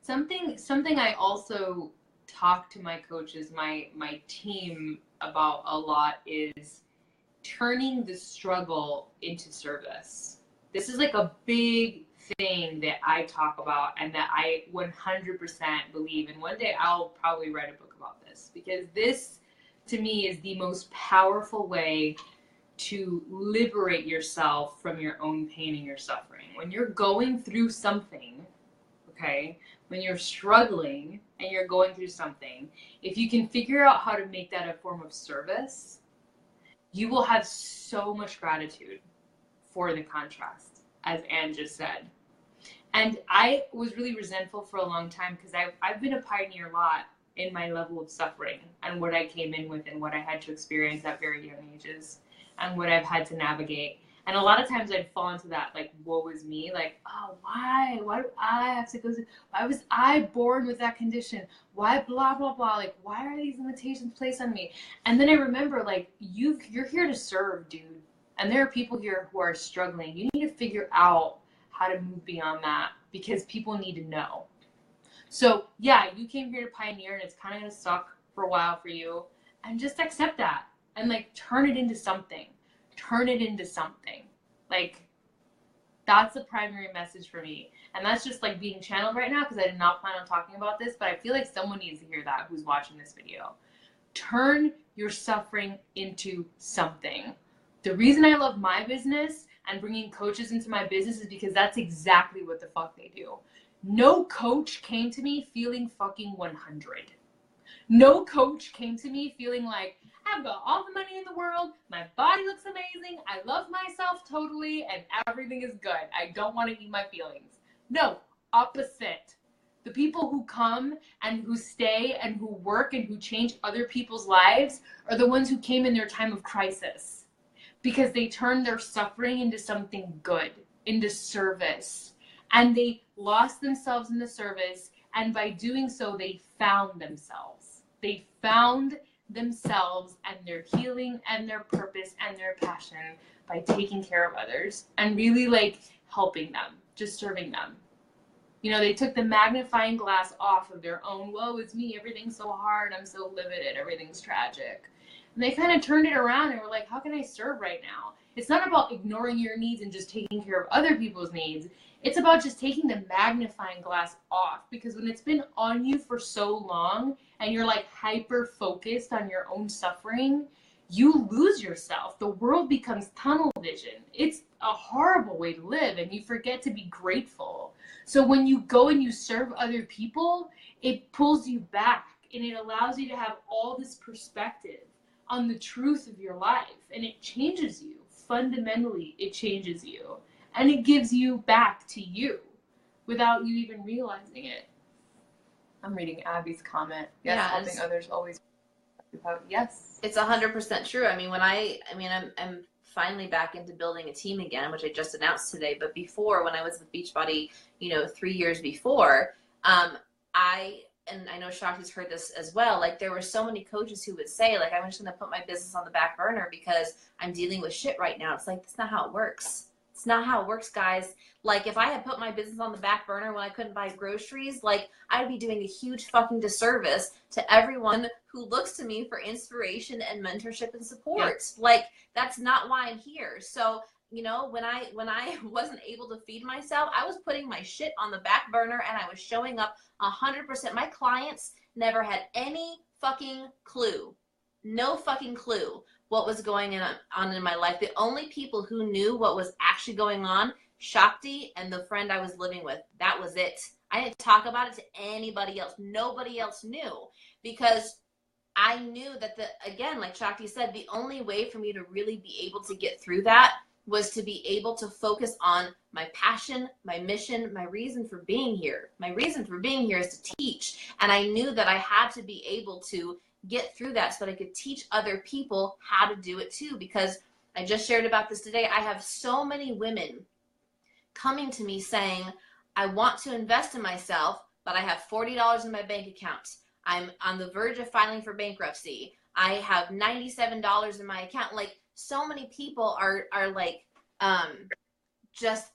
Something I also talk to my coaches, my team about a lot is turning the struggle into service. This is like a big thing that I talk about and that I 100% believe. And one day I'll probably write a book about this, because this, to me, is the most powerful way to liberate yourself from your own pain and your suffering. When you're going through something, okay, when you're struggling and you're going through something, if you can figure out how to make that a form of service, you will have so much gratitude for the contrast, as Anne just said. And I was really resentful for a long time, because I've been a pioneer a lot in my level of suffering and what I came in with and what I had to experience at very young ages and what I've had to navigate. And a lot of times I'd fall into that, like, woe is me, like, oh, why do I have to go through, why was I born with that condition? Why blah, blah, blah, like, why are these limitations placed on me? And then I remember, like, you're here to serve, dude. And there are people here who are struggling. You need to figure out how to move beyond that, because people need to know. So yeah, you came here to pioneer, and it's kind of going to suck for a while for you, and just accept that and, like, turn it into something. Like, that's the primary message for me. And that's just, like, being channeled right now, because I did not plan on talking about this, but I feel like someone needs to hear that who's watching this video. Turn your suffering into something. The reason I love my business and bringing coaches into my business is because that's exactly what the fuck they do. No coach came to me feeling fucking 100. No coach came to me feeling like, I've got all the money in the world, my body looks amazing, I love myself totally, and everything is good. I don't want to eat my feelings. No, opposite. The people who come and who stay and who work and who change other people's lives are the ones who came in their time of crisis, because they turned their suffering into something good, into service. And they lost themselves in the service, and by doing so, they found themselves. They found themselves and their healing and their purpose and their passion by taking care of others and really, like, helping them, just serving them. You know, they took the magnifying glass off of their own, woe is me, everything's so hard, I'm so limited, everything's tragic. And they kind of turned it around and were like, how can I serve right now? It's not about ignoring your needs and just taking care of other people's needs. It's about just taking the magnifying glass off, because when it's been on you for so long and you're, like, hyper focused on your own suffering, you lose yourself. The world becomes tunnel vision. It's a horrible way to live, and you forget to be grateful. So when you go and you serve other people, it pulls you back, and it allows you to have all this perspective on the truth of your life, and it changes you. Fundamentally, it changes you, and it gives you back to you without you even realizing it. I'm reading Abby's comment. Yes, Yeah, helping others always. Yes, it's 100% true. I mean, I'm finally back into building a team again, which I just announced today. But before, when I was with Beachbody, 3 years before, and I know Shakti's heard this as well, like, there were so many coaches who would say, like, I'm just going to put my business on the back burner because I'm dealing with shit right now. It's like, that's not how it works. It's not how it works, guys. Like, if I had put my business on the back burner when I couldn't buy groceries, like, I'd be doing a huge fucking disservice to everyone who looks to me for inspiration and mentorship and support. Yeah. Like, that's not why I'm here. So, when I wasn't able to feed myself, I was putting my shit on the back burner, and I was showing up 100%. My clients never had any fucking clue. No fucking clue what was going on in my life. The only people who knew what was actually going on, Shakti and the friend I was living with. That was it. I didn't talk about it to anybody else. Nobody else knew, because I knew that again, like Shakti said, the only way for me to really be able to get through that was to be able to focus on my passion, my mission, my reason for being here. My reason for being here is to teach. And I knew that I had to be able to get through that so that I could teach other people how to do it too. Because I just shared about this today. I have so many women coming to me saying, I want to invest in myself, but I have $40 in my bank account. I'm on the verge of filing for bankruptcy. I have $97 in my account. Like, so many people are like, just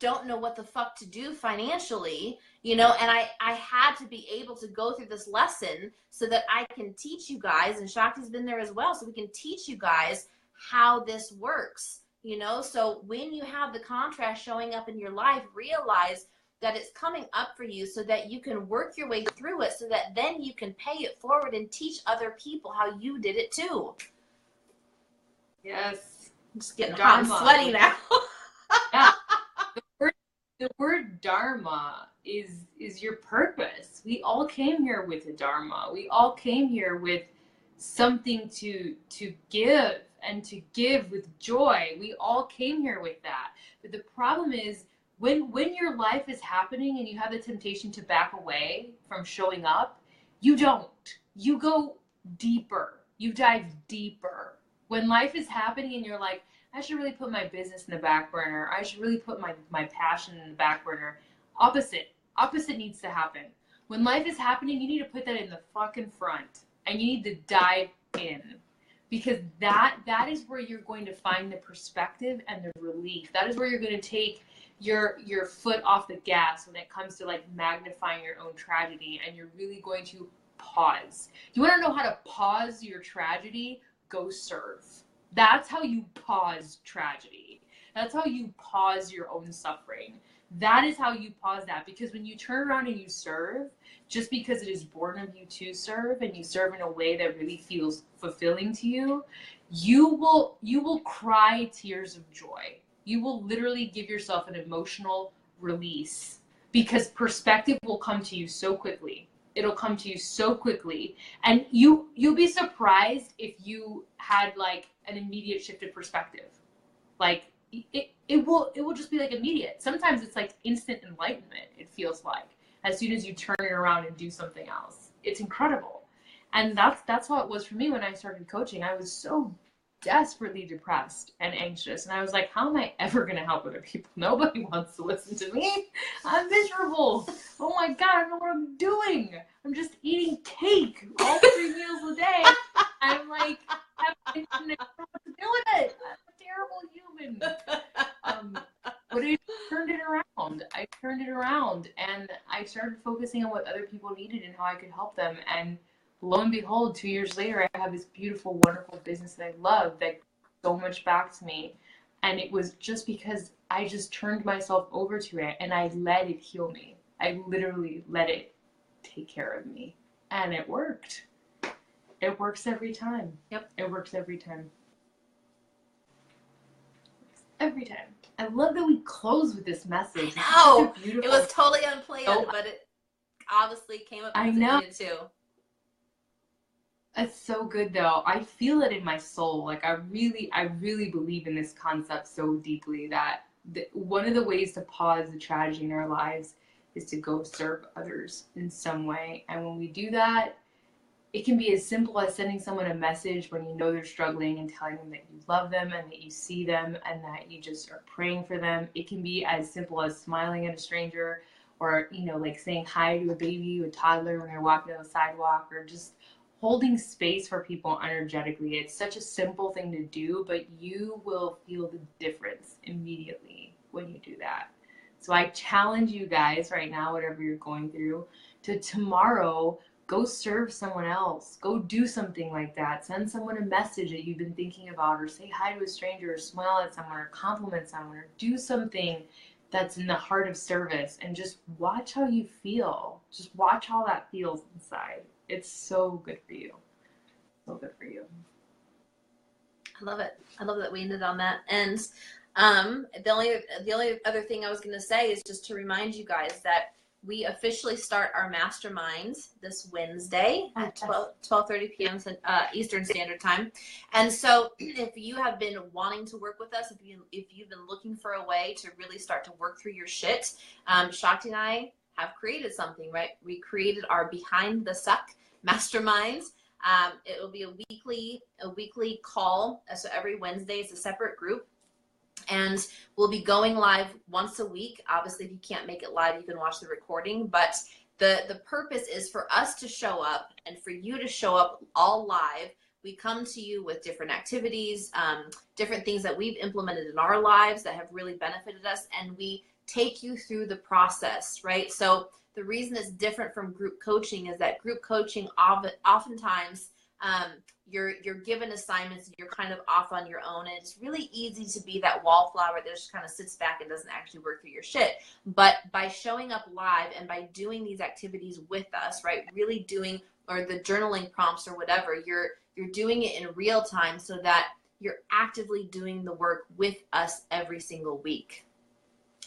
don't know what the fuck to do financially, and I had to be able to go through this lesson so that I can teach you guys, and Shakti's been there as well, so we can teach you guys how this works. you know? So when you have the contrast showing up in your life, realize that it's coming up for you so that you can work your way through it, so that then you can pay it forward and teach other people how you did it too. Yes. I'm just getting hot and sweaty now. Yeah. The word dharma is your purpose. We all came here with a dharma. We all came here with something to give, and to give with joy. We all came here with that. But the problem is, when your life is happening and you have the temptation to back away from showing up, you don't. You go deeper. You dive deeper. When life is happening and you're like, I should really put my business in the back burner. I should really put my passion in the back burner. Opposite needs to happen. When life is happening, you need to put that in the fucking front, and you need to dive in, because that is where you're going to find the perspective and the relief. That is where you're going to take your foot off the gas when it comes to like magnifying your own tragedy, and you're really going to pause. You want to know how to pause your tragedy? Go serve. That's how you pause tragedy. That's how you pause your own suffering. That is how you pause that. Because when you turn around and you serve, just because it is born of you to serve, and you serve in a way that really feels fulfilling to you, you will cry tears of joy. You will literally give yourself an emotional release, because perspective will come to you so quickly. It'll come to you so quickly, and you'll be surprised if you had like an immediate shift of perspective. Like it will just be like immediate. Sometimes it's like instant enlightenment. It feels like as soon as you turn it around and do something else. It's incredible, and that's how it was for me when I started coaching. I was so desperately depressed and anxious, and I was like, how am I ever going to help other people? Nobody wants to listen to me. I'm miserable. Oh my god, I don't know what I'm doing. I'm just eating cake all 3 meals a day. I'm like, I don't know what to do with it. I'm a terrible human. But I turned it around. I turned it around, and I started focusing on what other people needed and how I could help them. And lo and behold, 2 years later, I have this beautiful, wonderful business that I love that gives so much back to me. And it was just because I just turned myself over to it, and I let it heal me. I literally let it take care of me. And it worked. It works every time. Yep. It works every time. Every time. I love that we close with this message. I know. It was totally unplanned, but it obviously came up because it needed to. It's so good though. I feel it in my soul. Like I really believe in this concept so deeply that one of the ways to pause the tragedy in our lives is to go serve others in some way. And when we do that, it can be as simple as sending someone a message when you know they're struggling and telling them that you love them and that you see them and that you just are praying for them. It can be as simple as smiling at a stranger, or, you know, like saying hi to a baby, a toddler when they're walking on the sidewalk, or just holding space for people energetically. It's such a simple thing to do, but you will feel the difference immediately when you do that. So I challenge you guys right now, whatever you're going through, to tomorrow go serve someone else. Go do something like that. Send someone a message that you've been thinking about, or say hi to a stranger, or smile at someone, or compliment someone, or do something that's in the heart of service, and just watch how you feel. Just watch how that feels inside. It's so good for you. So good for you. I love it. I love that we ended on that. And the only other thing I was going to say is just to remind you guys that we officially start our masterminds this Wednesday at 12:30 p.m. Eastern Standard Time. And so if you have been wanting to work with us, if you've been looking for a way to really start to work through your shit, Shakti and I have created something, right? We created our Behind the Suck masterminds. It will be a weekly call. So every Wednesday it's a separate group. And we'll be going live once a week. Obviously, if you can't make it live, you can watch the recording. But the purpose is for us to show up and for you to show up all live. We come to you with different activities, different things that we've implemented in our lives that have really benefited us. And we take you through the process, right? So the reason it's different from group coaching is that group coaching oftentimes You're given assignments and you're kind of off on your own, and it's really easy to be that wallflower that just kind of sits back and doesn't actually work through your shit. But by showing up live and by doing these activities with us, right, really doing, or the journaling prompts or whatever, you're doing it in real time so that you're actively doing the work with us every single week.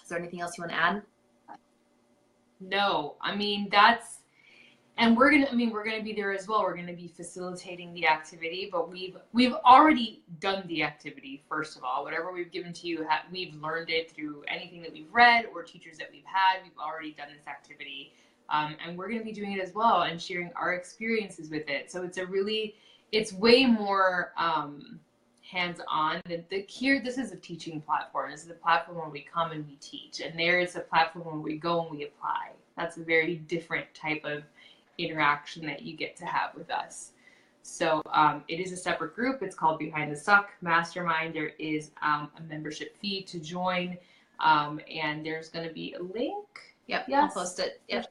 Is there anything else you want to add? No, I mean, and we're gonna be there as well. We're gonna be facilitating the activity, but we've already done the activity. First of all, whatever we've given to you, we've learned it through anything that we've read or teachers that we've had. We've already done this activity, and we're gonna be doing it as well and sharing our experiences with it. So it's way more hands-on. Here, this is a teaching platform. This is a platform where we come and we teach, and there is a platform where we go and we apply. That's a very different type of interaction that you get to have with us. So it is a separate group. It's called Behind the Suck Mastermind. There is a membership fee to join, and there's going to be a link. Yep, yes. I'll post it. Yep.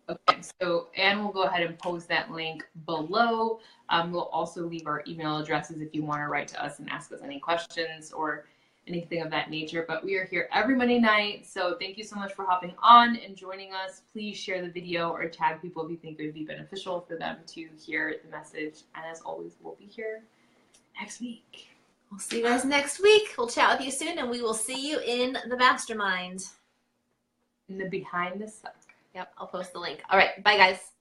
Okay, so Anne will go ahead and post that link below. We'll also leave our email addresses if you want to write to us and ask us any questions or anything of that nature. But we are here every Monday night, so thank you so much for hopping on and joining us. Please share the video or tag people if you think it would be beneficial for them to hear the message. And as always, we'll be here next week. We'll see you guys next week. We'll chat with you soon, and we will see you in the mastermind. In the Behind the Suck. Yep, I'll post the link. All right, bye guys.